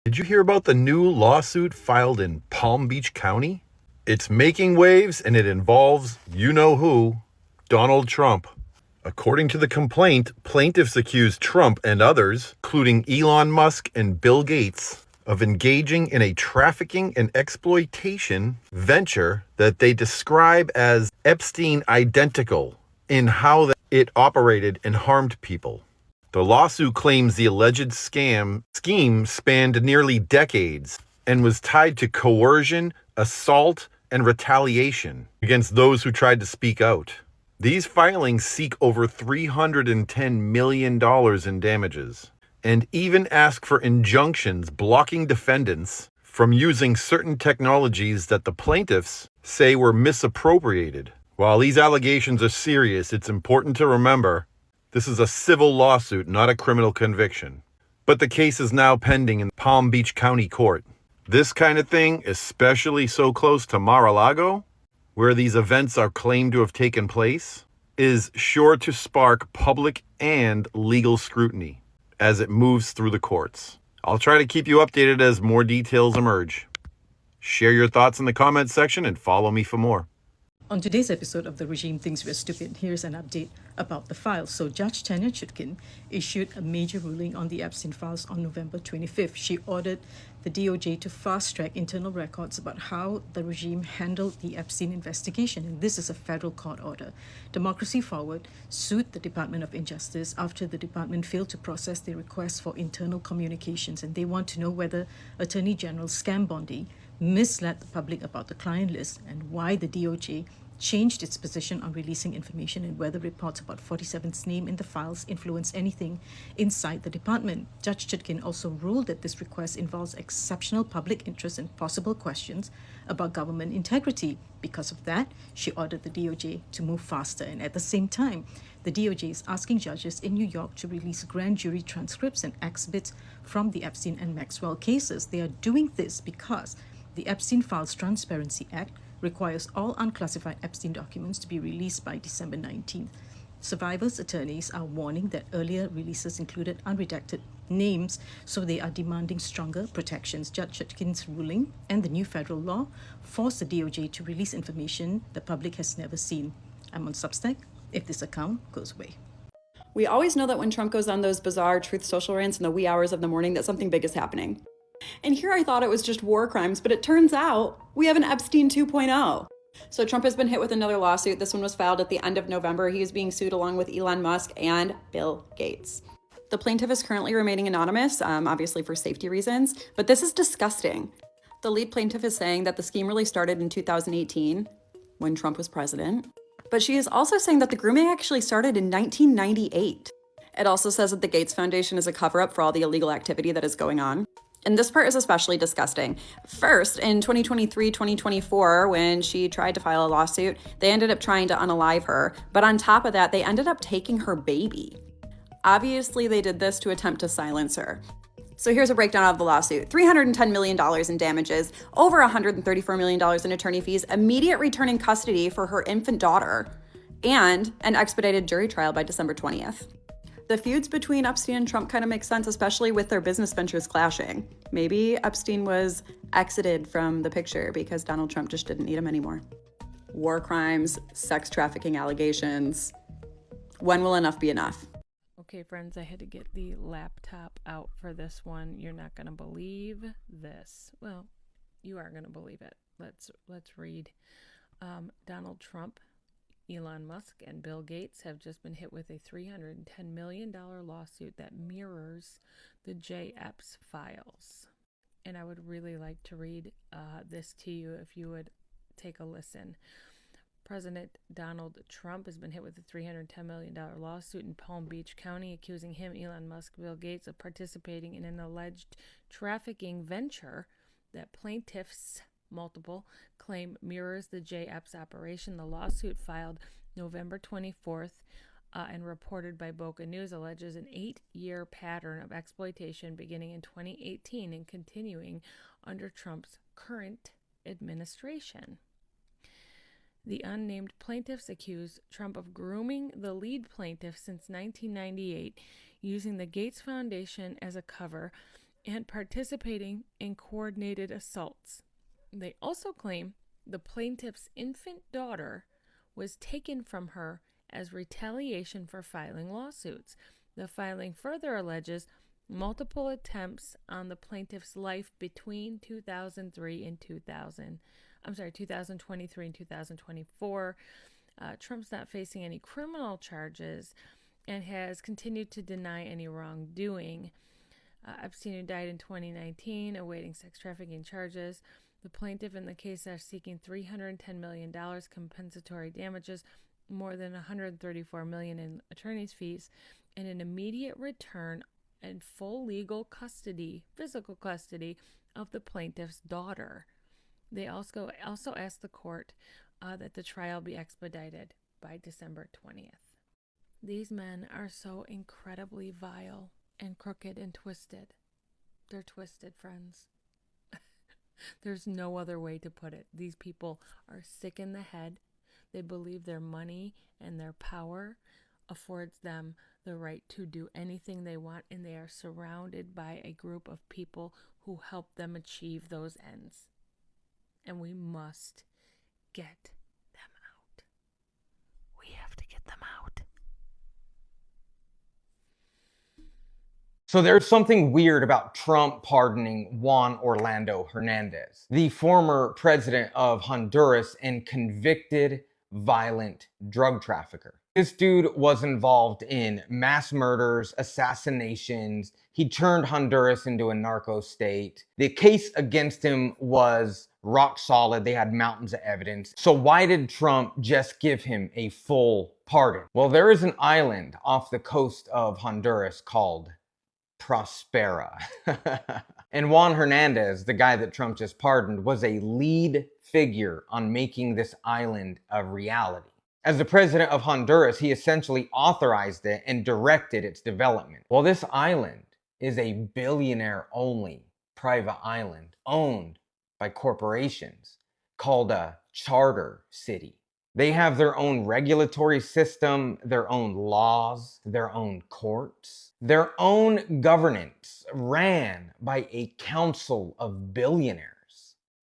Did you hear about the new lawsuit filed in Palm Beach County? It's making waves and it involves you-know-who, Donald Trump. According to the complaint, plaintiffs accuse Trump and others, including Elon Musk and Bill Gates, of engaging in a trafficking and exploitation venture that they describe as Epstein identical in how it operated and harmed people. The lawsuit claims the alleged scheme spanned nearly decades and was tied to coercion, assault, and retaliation against those who tried to speak out. These filings seek over $310 million in damages and even ask for injunctions blocking defendants from using certain technologies that the plaintiffs say were misappropriated. While these allegations are serious, it's important to remember this is a civil lawsuit, not a criminal conviction. But the case is now pending in Palm Beach County Court. This kind of thing, especially so close to Mar-a-Lago, where these events are claimed to have taken place, is sure to spark public and legal scrutiny as it moves through the courts. I'll try to keep you updated as more details emerge. Share your thoughts in the comments section and follow me for more. On today's episode of The Regime Thinks We're Stupid, here's an update about the files. So Judge Tanya Chutkin issued a major ruling on the Epstein files on November 25th. She ordered the DOJ to fast-track internal records about how the regime handled the Epstein investigation. And this is a federal court order. Democracy Forward sued the Department of Injustice after the department failed to process their request for internal communications. And they want to know whether Attorney General Scam Bondi misled the public about the client list and why the DOJ changed its position on releasing information and whether reports about 47's name in the files influence anything inside the department. Judge Chutkin also ruled that this request involves exceptional public interest and possible questions about government integrity. Because of that, she ordered the DOJ to move faster. And at the same time, the DOJ is asking judges in New York to release grand jury transcripts and exhibits from the Epstein and Maxwell cases. They are doing this because the Epstein Files Transparency Act requires all unclassified Epstein documents to be released by December 19th. Survivors' attorneys are warning that earlier releases included unredacted names, so they are demanding stronger protections. Judge Chutkin's ruling and the new federal law force the DOJ to release information the public has never seen. I'm on Substack if this account goes away. We always know that when Trump goes on those bizarre Truth Social rants in the wee hours of the morning that something big is happening. And here I thought it was just war crimes, but it turns out we have an Epstein 2.0. So Trump has been hit with another lawsuit. This one was filed at the end of November. He is being sued along with Elon Musk and Bill Gates. The plaintiff is currently remaining anonymous, obviously for safety reasons, but this is disgusting. The lead plaintiff is saying that the scheme really started in 2018 when Trump was president, but she is also saying that the grooming actually started in 1998. It also says that the Gates Foundation is a cover-up for all the illegal activity that is going on. And this part is especially disgusting. First, in 2023-2024, when she tried to file a lawsuit, they ended up trying to unalive her. But on top of that, they ended up taking her baby. Obviously, they did this to attempt to silence her. So here's a breakdown of the lawsuit. $310 million in damages, over $134 million in attorney fees, immediate return in custody for her infant daughter, and an expedited jury trial by December 20th. The feuds between Epstein and Trump kind of make sense, especially with their business ventures clashing. Maybe Epstein was exited from the picture because Donald Trump just didn't need him anymore. War crimes, sex trafficking allegations. When will enough be enough? Okay, friends, I had to get the laptop out for this one. You're not going to believe this. Well, you are going to believe it. Let's read. Donald Trump, Elon Musk, and Bill Gates have just been hit with a $310 million lawsuit that mirrors the Epps files. And I would really like to read this to you if you would take a listen. President Donald Trump has been hit with a $310 million lawsuit in Palm Beach County, accusing him, Elon Musk, Bill Gates, of participating in an alleged trafficking venture that plaintiffs, multiple, claim mirrors the Epps operation. The lawsuit, filed November 24th and reported by Boca News, alleges an 8-year pattern of exploitation beginning in 2018 and continuing under Trump's current administration. The unnamed plaintiffs accuse Trump of grooming the lead plaintiff since 1998, using the Gates Foundation as a cover and participating in coordinated assaults. They also claim the plaintiff's infant daughter was taken from her as retaliation for filing lawsuits. The filing further alleges multiple attempts on the plaintiff's life between 2023 and 2023 and 2024. Trump's not facing any criminal charges and has continued to deny any wrongdoing. Epstein, who died in 2019, awaiting sex trafficking charges. The plaintiff in the case are seeking $310 million compensatory damages, more than $134 million in attorney's fees, and an immediate return and full legal custody, physical custody, of the plaintiff's daughter. They also asked the court that the trial be expedited by December 20th. These men are so incredibly vile and crooked and twisted. They're twisted, friends. There's no other way to put it. These people are sick in the head. They believe their money and their power affords them the right to do anything they want, and they are surrounded by a group of people who help them achieve those ends. And we must get them out. We have to get them out. So there's something weird about Trump pardoning Juan Orlando Hernandez, the former president of Honduras and convicted violent drug trafficker. This dude was involved in mass murders, assassinations. He turned Honduras into a narco state. The case against him was rock solid. They had mountains of evidence. So why did Trump just give him a full pardon? Well, there is an island off the coast of Honduras called Prospera. And Juan Hernandez, the guy that Trump just pardoned, was a lead figure on making this island a reality. As the president of Honduras, he essentially authorized it and directed its development. Well, this island is a billionaire-only private island owned by corporations called a charter city. They have their own regulatory system, their own laws, their own courts, their own governance ran by a council of billionaires.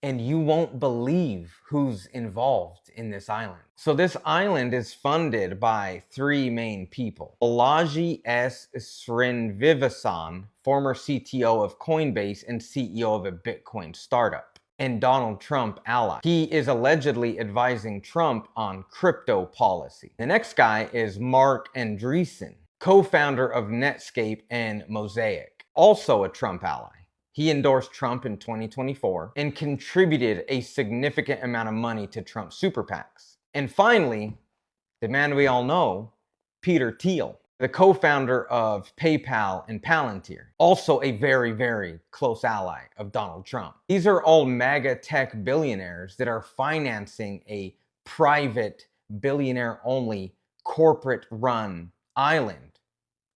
And you won't believe who's involved in this island. So this island is funded by three main people. Balaji S. Srinivasan, former CTO of Coinbase and CEO of a Bitcoin startup, and Donald Trump ally. He is allegedly advising Trump on crypto policy. The next guy is Mark Andreessen, co-founder of Netscape and Mosaic, also a Trump ally. He endorsed Trump in 2024 and contributed a significant amount of money to Trump's super PACs. And finally, the man we all know, Peter Thiel, the co-founder of PayPal and Palantir, also a very, very close ally of Donald Trump. These are all MAGA tech billionaires that are financing a private, billionaire-only, corporate-run island,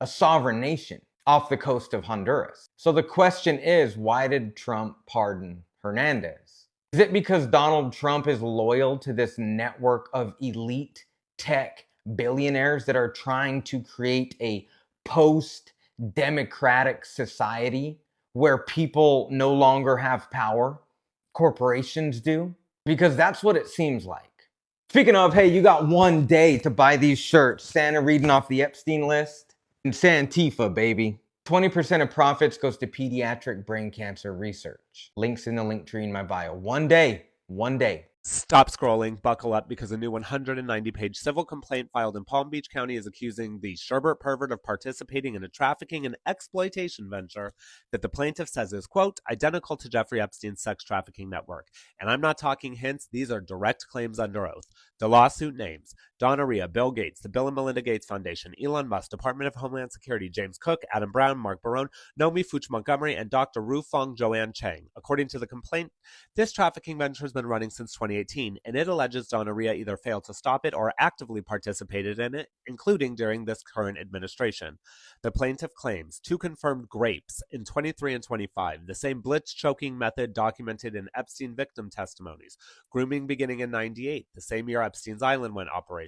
a sovereign nation, off the coast of Honduras. So the question is, why did Trump pardon Hernandez? Is it because Donald Trump is loyal to this network of elite tech billionaires that are trying to create a post-democratic society where people no longer have power? Corporations do? Because that's what it seems like. Speaking of, hey, you got one day to buy these shirts. Santa reading off the Epstein list. And Santifa, baby. 20% of profits goes to pediatric brain cancer research. Links in the link tree in my bio. One day. Stop scrolling, buckle up, because a new 190-page civil complaint filed in Palm Beach County is accusing the Sherbert pervert of participating in a trafficking and exploitation venture that the plaintiff says is, quote, identical to Jeffrey Epstein's sex trafficking network. And I'm not talking hints, these are direct claims under oath. The lawsuit names Donna Rhea, Bill Gates, the Bill and Melinda Gates Foundation, Elon Musk, Department of Homeland Security, James Cook, Adam Brown, Mark Barone, Nomi Fuch Montgomery, and Dr. Ru Fong Joanne Chang. According to the complaint, this trafficking venture has been running since 2018, and it alleges Donna Rhea either failed to stop it or actively participated in it, including during this current administration. The plaintiff claims 2 confirmed grapes in 23 and 25, the same blitz choking method documented in Epstein victim testimonies, grooming beginning in 98, the same year Epstein's Island went operational,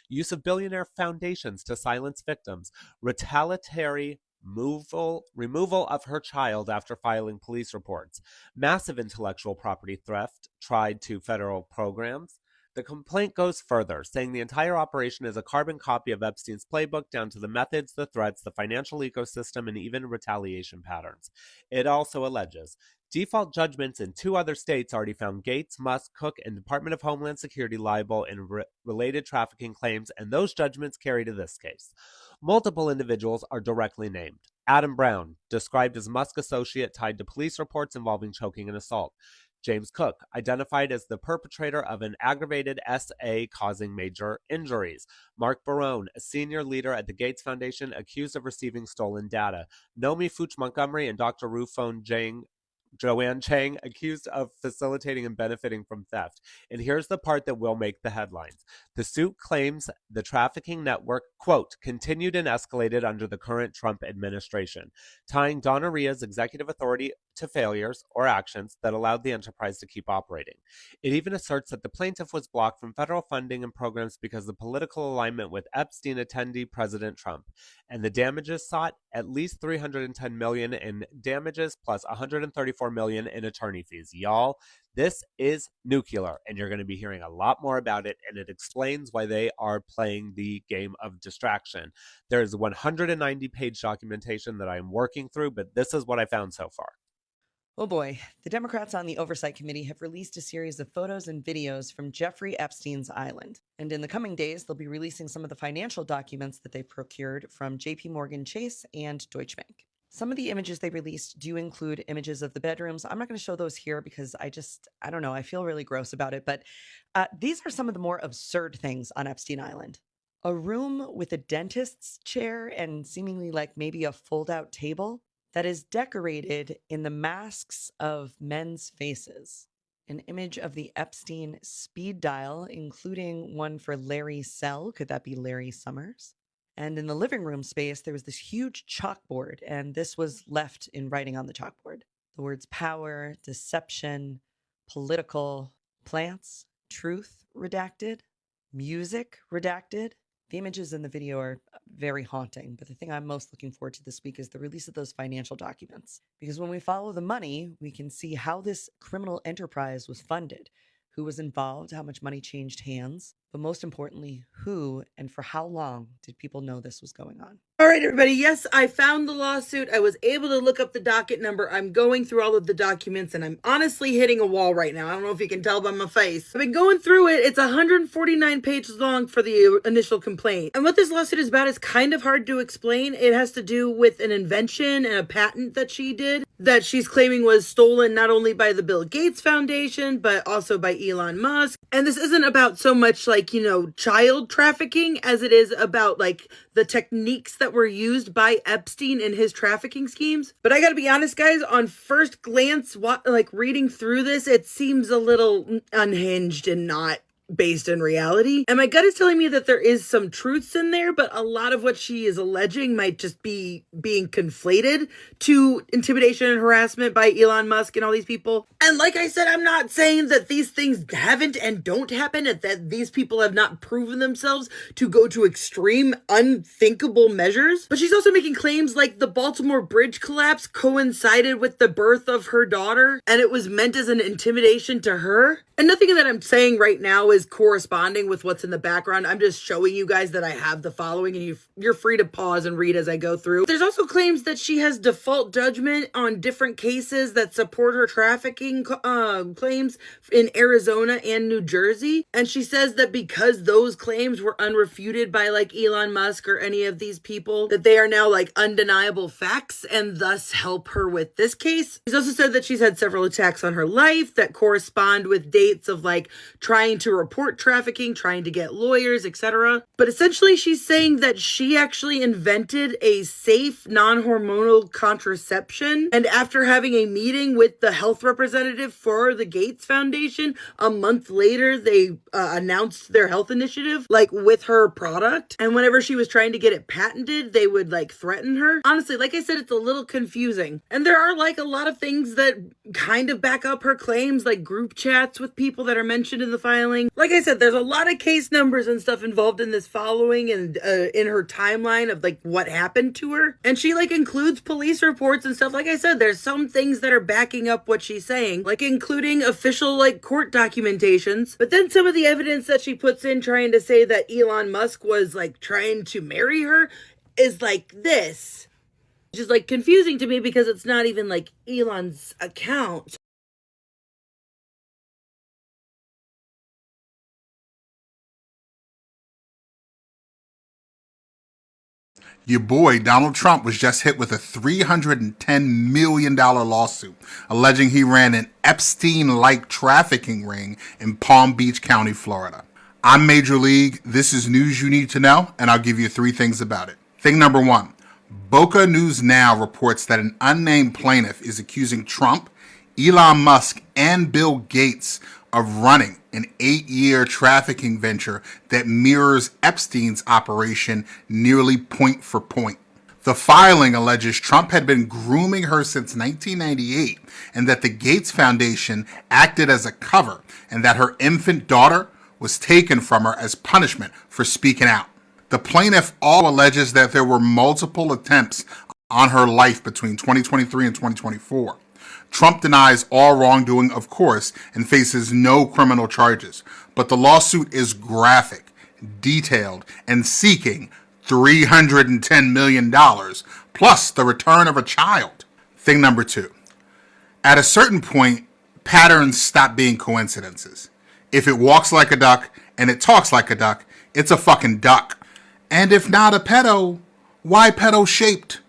use of billionaire foundations to silence victims, retaliatory removal of her child after filing police reports, massive intellectual property theft tied to federal programs. The complaint goes further, saying the entire operation is a carbon copy of Epstein's playbook down to the methods, the threats, the financial ecosystem, and even retaliation patterns. It also alleges default judgments in 2 other states already found Gates, Musk, Cook, and Department of Homeland Security liable in related trafficking claims, and those judgments carry to this case. Multiple individuals are directly named. Adam Brown, described as Musk associate tied to police reports involving choking and assault. James Cook, identified as the perpetrator of an aggravated SA causing major injuries. Mark Barone, a senior leader at the Gates Foundation, accused of receiving stolen data. Nomi Fuchs Montgomery and Dr. Joanne Chang, accused of facilitating and benefiting from theft. And here's the part that will make the headlines. The suit claims the trafficking network, quote, continued and escalated under the current Trump administration, tying Donna Ria's executive authority to failures or actions that allowed the enterprise to keep operating. It even asserts that the plaintiff was blocked from federal funding and programs because of political alignment with Epstein attendee President Trump. And the damages sought, at least $310 million in damages plus $134 million in attorney fees. Y'all, this is nuclear, and you're going to be hearing a lot more about it, and it explains why they are playing the game of distraction. There's 190-page documentation that I'm working through, but this is what I found so far. Oh boy, the Democrats on the Oversight Committee have released a series of photos and videos from Jeffrey Epstein's island. And in the coming days, they'll be releasing some of the financial documents that they procured from JP Morgan Chase and Deutsche Bank. Some of the images they released do include images of the bedrooms. I'm not going to show those here because I don't know, I feel really gross about it. But these are some of the more absurd things on Epstein Island. A room with a dentist's chair and seemingly like maybe a fold-out table that is decorated in the masks of men's faces. An image of the Epstein speed dial, including one for Larry Sell. Could that be Larry Summers? And in the living room space, there was this huge chalkboard, and this was left in writing on the chalkboard. The words power, deception, political, plants, truth redacted, music redacted. The images in the video are very haunting, but the thing I'm most looking forward to this week is the release of those financial documents. Because when we follow the money, we can see how this criminal enterprise was funded, who was involved, how much money changed hands, but most importantly, who and for how long did people know this was going on? All right, everybody. Yes, I found the lawsuit. I was able to look up the docket number. I'm going through all of the documents, and I'm honestly hitting a wall right now. I don't know if you can tell by my face. I've been going through it. It's 149 pages long for the initial complaint. And what this lawsuit is about is kind of hard to explain. It has to do with an invention and a patent that she did that she's claiming was stolen not only by the Bill Gates Foundation, but also by Elon Musk. And this isn't about so much like, child trafficking as it is about like the techniques that were used by Epstein in his trafficking schemes. But I gotta be honest, guys, on first glance, reading through this, it seems a little unhinged and not based in reality. And my gut is telling me that there is some truths in there, but a lot of what she is alleging might just be being conflated to intimidation and harassment by Elon Musk and all these people. And like I said, I'm not saying that these things haven't and don't happen, and that these people have not proven themselves to go to extreme, unthinkable measures. But she's also making claims like the Baltimore Bridge collapse coincided with the birth of her daughter, and it was meant as an intimidation to her. And nothing that I'm saying right now is corresponding with what's in the background. I'm just showing you guys that I have the following, and you're free to pause and read as I go through. There's also claims that she has default judgment on different cases that support her trafficking claims in Arizona and New Jersey. And she says that because those claims were unrefuted by like Elon Musk or any of these people, that they are now like undeniable facts and thus help her with this case. She's also said that she's had several attacks on her life that correspond with dates of like trying to report trafficking, trying to get lawyers, etc. But essentially she's saying that she actually invented a safe non-hormonal contraception, and after having a meeting with the health representative for the Gates Foundation, a month later they announced their health initiative like with her product, and whenever she was trying to get it patented, they would like threaten her. Honestly, like I said, it's a little confusing, and there are like a lot of things that kind of back up her claims, like group chats with people that are mentioned in the filing. Like I said, there's a lot of case numbers and stuff involved in this following and in her timeline of like what happened to her. And she like includes police reports and stuff. Like I said, there's some things that are backing up what she's saying, like including official like court documentations. But then some of the evidence that she puts in trying to say that Elon Musk was like trying to marry her is like this. Which is like confusing to me because it's not even like Elon's account. Your boy Donald Trump was just hit with a $310 million lawsuit alleging he ran an Epstein-like trafficking ring in Palm Beach County, Florida. I'm Major League. This is news you need to know, and I'll give you 3 things about it. Thing number 1, Boca News Now reports that an unnamed plaintiff is accusing Trump, Elon Musk, and Bill Gates of running an 8-year trafficking venture that mirrors Epstein's operation nearly point for point. The filing alleges Trump had been grooming her since 1998 and that the Gates Foundation acted as a cover and that her infant daughter was taken from her as punishment for speaking out. The plaintiff all alleges that there were multiple attempts on her life between 2023 and 2024. Trump denies all wrongdoing, of course, and faces no criminal charges. But the lawsuit is graphic, detailed, and seeking $310 million, plus the return of a child. Thing number 2. At a certain point, patterns stop being coincidences. If it walks like a duck and it talks like a duck, it's a fucking duck. And if not a pedo, why pedo-shaped?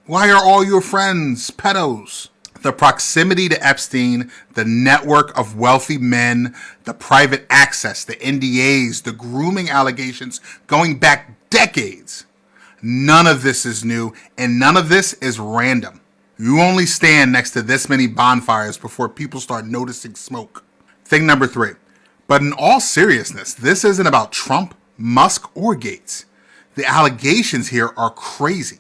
Why are all your friends pedos? The proximity to Epstein, the network of wealthy men, the private access, the NDAs, the grooming allegations going back decades. None of this is new, and none of this is random. You only stand next to this many bonfires before people start noticing smoke. Thing number 3. But in all seriousness, this isn't about Trump, Musk, or Gates. The allegations here are crazy.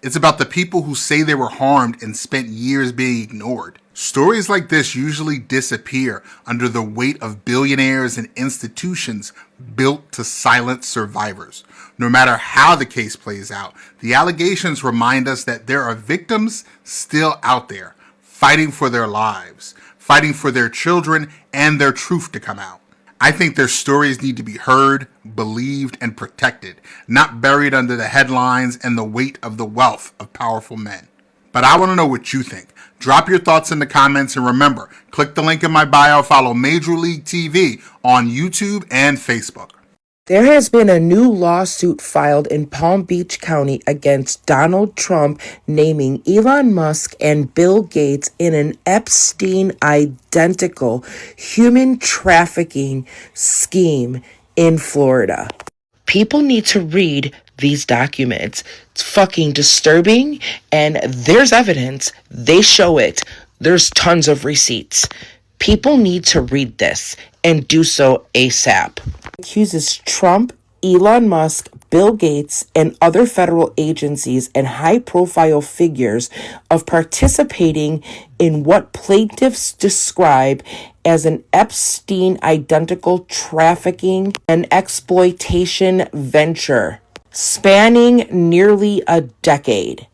It's about the people who say they were harmed and spent years being ignored. Stories like this usually disappear under the weight of billionaires and institutions built to silence survivors. No matter how the case plays out, the allegations remind us that there are victims still out there, fighting for their lives, fighting for their children and their truth to come out. I think their stories need to be heard, believed, and protected, not buried under the headlines and the weight of the wealth of powerful men. But I want to know what you think. Drop your thoughts in the comments, and remember, click the link in my bio, follow Major League TV on YouTube and Facebook. There has been a new lawsuit filed in Palm Beach County against Donald Trump, naming Elon Musk and Bill Gates in an Epstein-identical human trafficking scheme in Florida. People need to read these documents. It's fucking disturbing, and there's evidence. They show it. There's tons of receipts. People need to read this and do so ASAP. Accuses Trump, Elon Musk, Bill Gates, and other federal agencies and high-profile figures of participating in what plaintiffs describe as an Epstein-identical trafficking and exploitation venture spanning nearly a decade.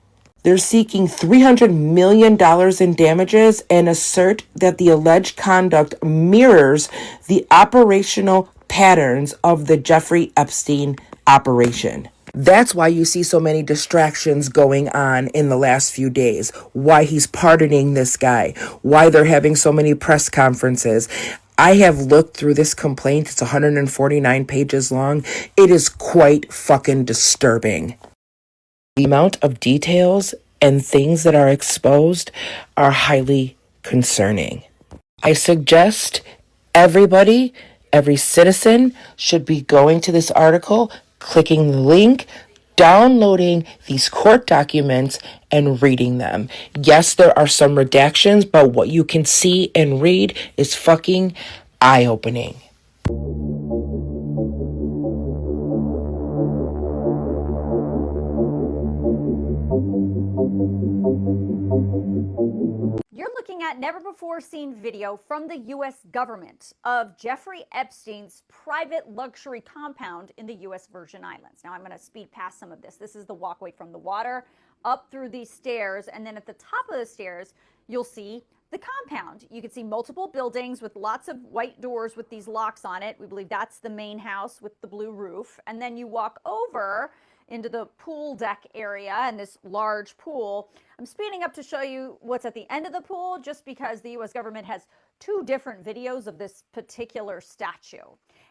They're seeking $300 million in damages and assert that the alleged conduct mirrors the operational patterns of the Jeffrey Epstein operation. That's why you see so many distractions going on in the last few days, why he's pardoning this guy, why they're having so many press conferences. I have looked through this complaint. It's 149 pages long. It is quite fucking disturbing. The amount of details and things that are exposed are highly concerning. I suggest every citizen should be going to this article, clicking the link, downloading these court documents, and reading them. Yes, there are some redactions, but what you can see and read is fucking eye-opening. You're looking at never-before-seen video from the U.S. government of Jeffrey Epstein's private luxury compound in the U.S. Virgin Islands. Now, I'm going to speed past some of this. This is the walkway from the water up through these stairs, and then at the top of the stairs, you'll see the compound. You can see multiple buildings with lots of white doors with these locks on it. We believe that's the main house with the blue roof. And then you walk over into the pool deck area and this large pool. I'm speeding up to show you what's at the end of the pool just because the U.S. government has two different videos of this particular statue.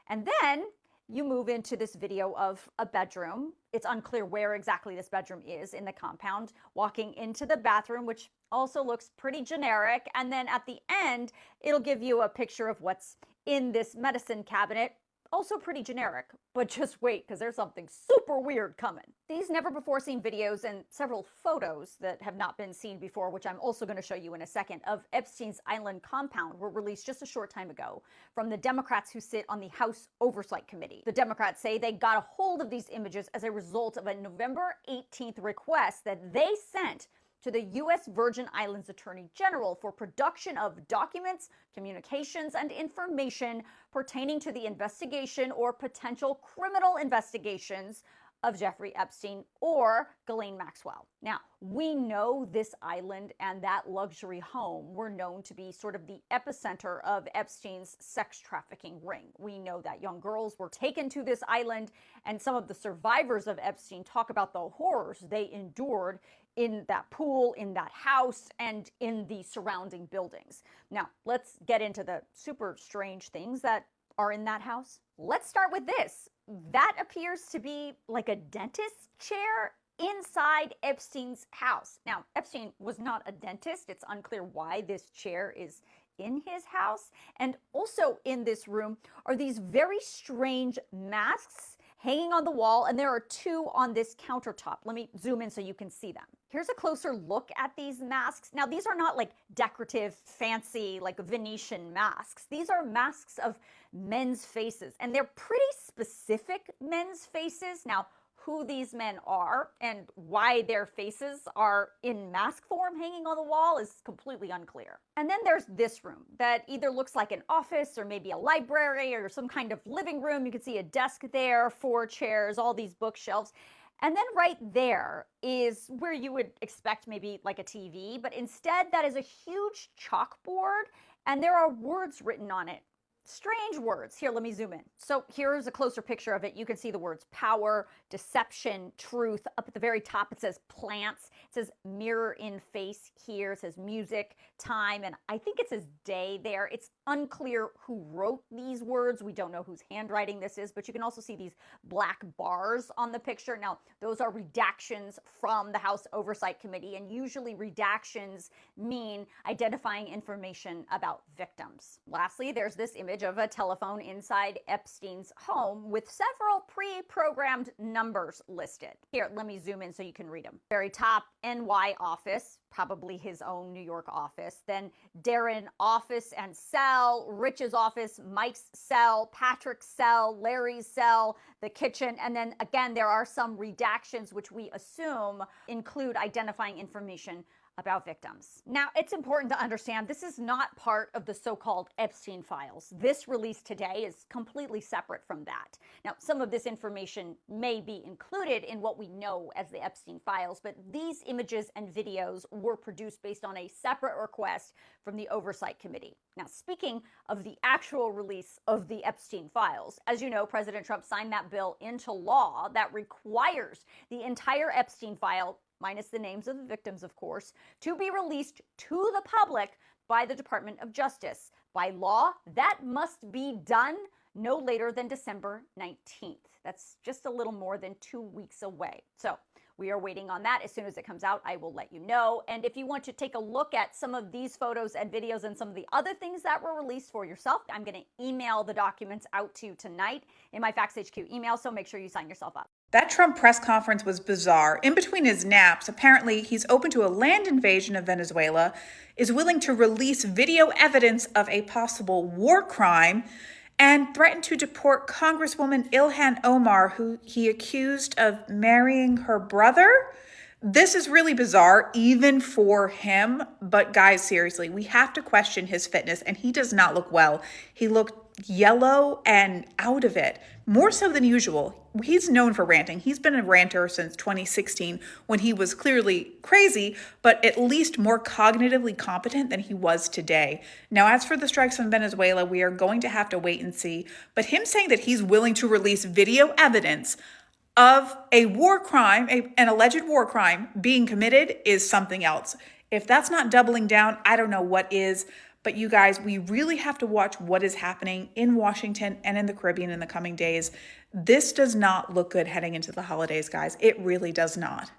And then you move into this video of a bedroom. It's unclear where exactly this bedroom is in the compound. Walking into the bathroom, which also looks pretty generic. And then at the end, it'll give you a picture of what's in this medicine cabinet. Also pretty generic, but just wait, because there's something super weird coming. These never-before-seen videos and several photos that have not been seen before, which I'm also going to show you in a second, of Epstein's Island compound were released just a short time ago from the Democrats who sit on the House Oversight Committee. The Democrats say they got a hold of these images as a result of a November 18th request that they sent to the U.S. Virgin Islands Attorney General for production of documents, communications, and information pertaining to the investigation or potential criminal investigations of Jeffrey Epstein or Ghislaine Maxwell. Now, we know this island and that luxury home were known to be sort of the epicenter of Epstein's sex trafficking ring. We know that young girls were taken to this island, and some of the survivors of Epstein talk about the horrors they endured in that pool, in that house, and in the surrounding buildings. Now, let's get into the super strange things that are in that house. Let's start with this. That appears to be like a dentist's chair inside Epstein's house. Now, Epstein was not a dentist. It's unclear why this chair is in his house. And also in this room are these very strange masks hanging on the wall, and there are two on this countertop. Let me zoom in so you can see them. Here's a closer look at these masks. Now, these are not like decorative, fancy, like Venetian masks. These are masks of men's faces, and they're pretty specific men's faces. Now, who these men are and why their faces are in mask form hanging on the wall is completely unclear. And then there's this room that either looks like an office or maybe a library or some kind of living room. You can see a desk there, 4 chairs, all these bookshelves. And then right there is where you would expect maybe like a TV, but instead that is a huge chalkboard and there are words written on it. Strange words. Here, let me zoom in. So here's a closer picture of it. You can see the words power, deception, truth. Up at the very top, it says plants. It says mirror in face here. It says music, time, and I think it says day there. It's unclear who wrote these words. We don't know whose handwriting this is, but you can also see these black bars on the picture. Now, those are redactions from the House Oversight Committee, and usually redactions mean identifying information about victims. Lastly, there's this image of a telephone inside Epstein's home with several pre-programmed numbers listed. Here, let me zoom in so you can read them. Very top, NY office, probably his own New York office. Then Darren office and cell, Rich's office, Mike's cell, Patrick's cell, Larry's cell, the kitchen. And then again, there are some redactions which we assume include identifying information about victims. Now, it's important to understand this is not part of the so-called Epstein files. This release today is completely separate from that. Now, some of this information may be included in what we know as the Epstein files, but these images and videos were produced based on a separate request from the Oversight Committee. Now, speaking of the actual release of the Epstein files, as you know, President Trump signed that bill into law that requires the entire Epstein file, minus the names of the victims, of course, to be released to the public by the Department of Justice. By law, that must be done no later than December 19th. That's just a little more than 2 weeks away. So we are waiting on that. As soon as it comes out, I will let you know. And if you want to take a look at some of these photos and videos and some of the other things that were released for yourself, I'm going to email the documents out to you tonight in my Facts HQ email, so make sure you sign yourself up. That Trump press conference was bizarre. In between his naps, apparently he's open to a land invasion of Venezuela, is willing to release video evidence of a possible war crime, and threatened to deport Congresswoman Ilhan Omar, who he accused of marrying her brother. This is really bizarre, even for him. But guys, seriously, we have to question his fitness, and he does not look well. He looked yellow and out of it, more so than usual. He's known for ranting. He's been a ranter since 2016 when he was clearly crazy, but at least more cognitively competent than he was today. Now, as for the strikes in Venezuela, we are going to have to wait and see. But him saying that he's willing to release video evidence of a war crime, an alleged war crime being committed is something else. If that's not doubling down, I don't know what is. But you guys, we really have to watch what is happening in Washington and in the Caribbean in the coming days. This does not look good heading into the holidays, guys. It really does not.